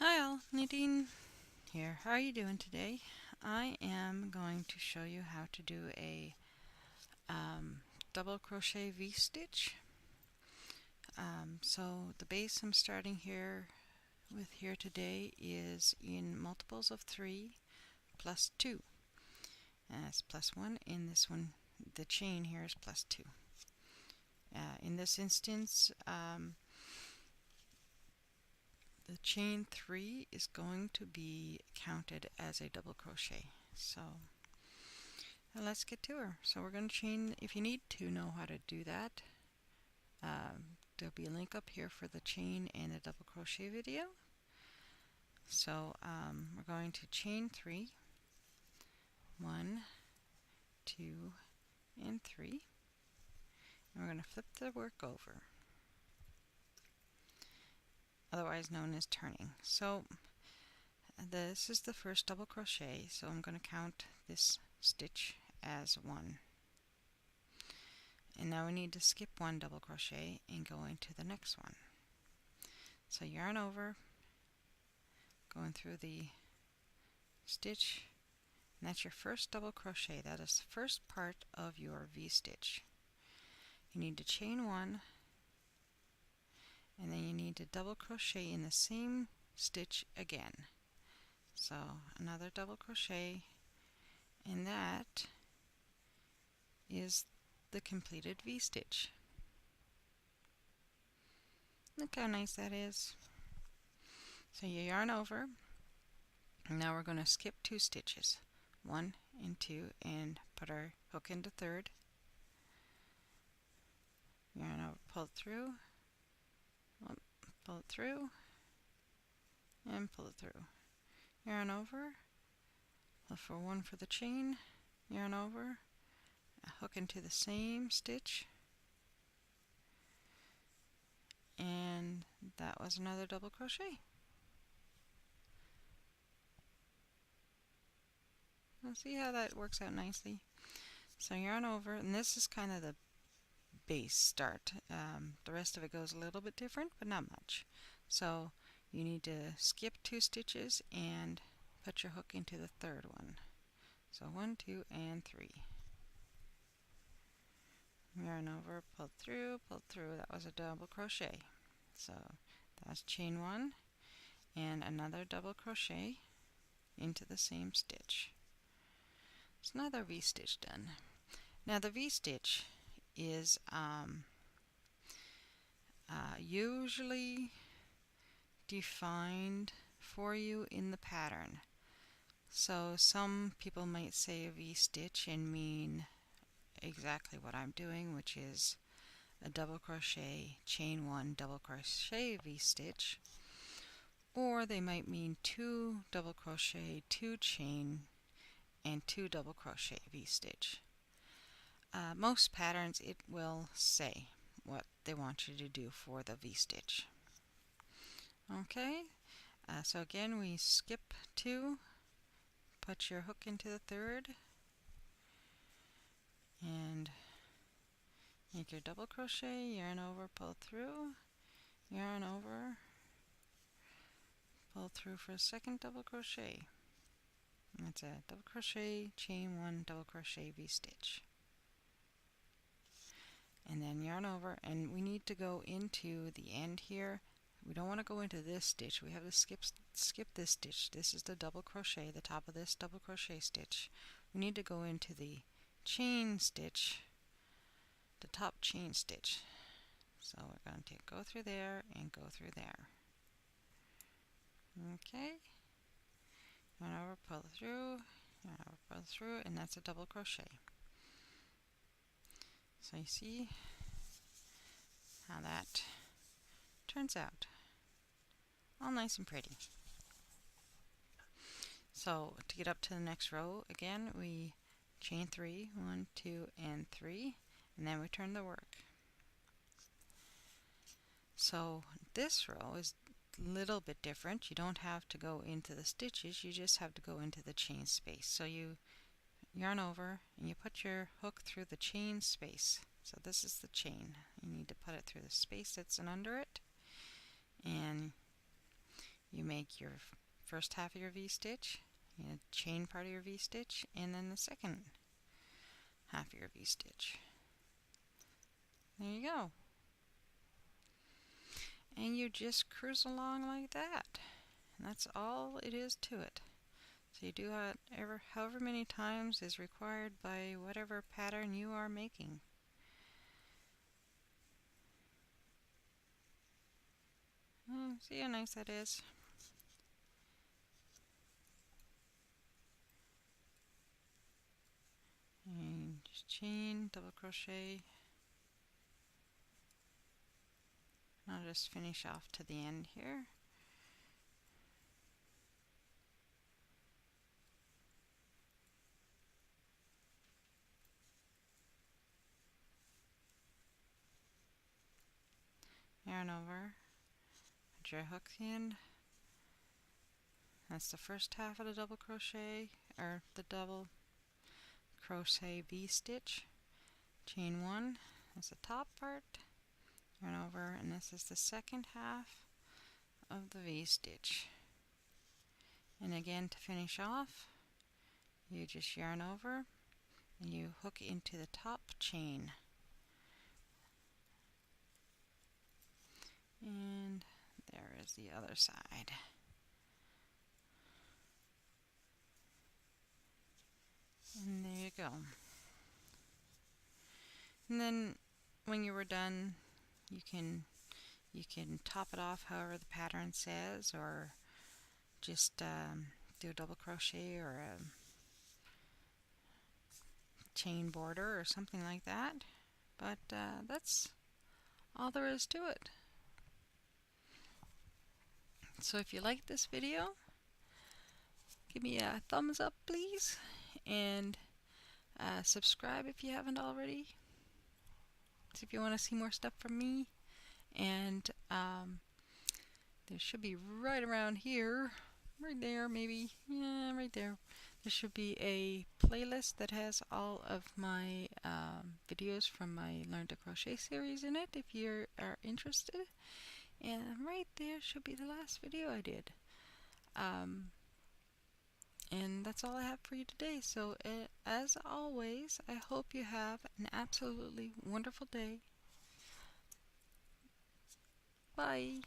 Hi all, Nadine here. How are you doing today? I am going to show you how to do a double crochet V-stitch. So the base I'm starting here with here today is in multiples of 3 plus 2. And it's plus 1. In this one, the chain here is plus 2. In this instance, the chain 3 is going to be counted as a double crochet. So let's get to her. So we're going to chain. If you need to know how to do that, there'll be a link up here for the chain and the double crochet video. So we're going to chain 3, 1, 2, and 3, and we're going to flip the work over, otherwise known as turning. So this is the first double crochet, so I'm going to count this stitch as 1. And now we need to skip 1 double crochet and go into the next one. So yarn over, going through the stitch, and that's your first double crochet. That is the first part of your V-stitch. You need to chain 1, and then you need to double crochet in the same stitch again. So another double crochet, and that is the completed V-stitch. Look how nice that is. So you yarn over, and now we're going to skip 2 stitches, 1 and 2, and put our hook into third. Yarn over, pull it through, pull it through, and pull it through. Yarn over, look for 1 for the chain, yarn over, hook into the same stitch, and that was another double crochet. Now see how that works out nicely. So yarn over, and this is kind of the base start. The rest of it goes a little bit different, but not much. So you need to skip 2 stitches and put your hook into the third one. So 1, 2, and 3. Yarn over, pull through, that was a double crochet. So that's chain 1 and another double crochet into the same stitch. It's another V-stitch done. Now the V-stitch is usually defined for you in the pattern. So some people might say a V-stitch and mean exactly what I'm doing, which is a double crochet, chain 1, double crochet, V-stitch, or they might mean 2 double crochet, 2 chain, and 2 double crochet V-stitch. Most patterns it will say what they want you to do for the V-stitch. Okay, so again we skip 2, put your hook into the third, and make your double crochet, yarn over, pull through, yarn over, pull through for a second double crochet. That's a double crochet, chain 1, double crochet, V-stitch. And then yarn over, and we need to go into the end here. We don't want to go into this stitch. We have to skip this stitch. This is the double crochet, the top of this double crochet stitch. We need to go into the chain stitch, the top chain stitch. So we're going to go through there and go through there. Okay, yarn over, pull through, yarn over, pull through, and that's a double crochet. So you see how that turns out. All nice and pretty. So to get up to the next row, again we chain 3, 1, 2, and 3, and then we turn the work. So this row is a little bit different. You don't have to go into the stitches, you just have to go into the chain space. So you yarn over and you put your hook through the chain space. So this is the chain. You need to put it through the space that's under it, and you make your first half of your V-stitch, you chain part of your V-stitch, and then the second half of your V-stitch. There you go. And you just cruise along like that. And that's all it is to it. So you do however many times is required by whatever pattern you are making. See how nice that is? And just chain, double crochet. I'll just finish off to the end here. Yarn over, put your hook in. That's the first half of the double crochet, or the double crochet V-stitch. Chain one, that's the top part. Yarn over, and this is the second half of the V-stitch. And again, to finish off, you just yarn over and you hook into the top chain. And there is the other side. And there you go. And then when you were done, you can top it off however the pattern says, or just do a double crochet or a chain border or something like that. But that's all there is to it. So if you liked this video, give me a thumbs up please, and subscribe if you haven't already. So if you want to see more stuff from me, and there should be right around here, right there maybe, yeah, right there. There should be a playlist that has all of my videos from my Learn to Crochet series in it if you are interested. And right there should be the last video I did. And that's all I have for you today. So as always, I hope you have an absolutely wonderful day. Bye.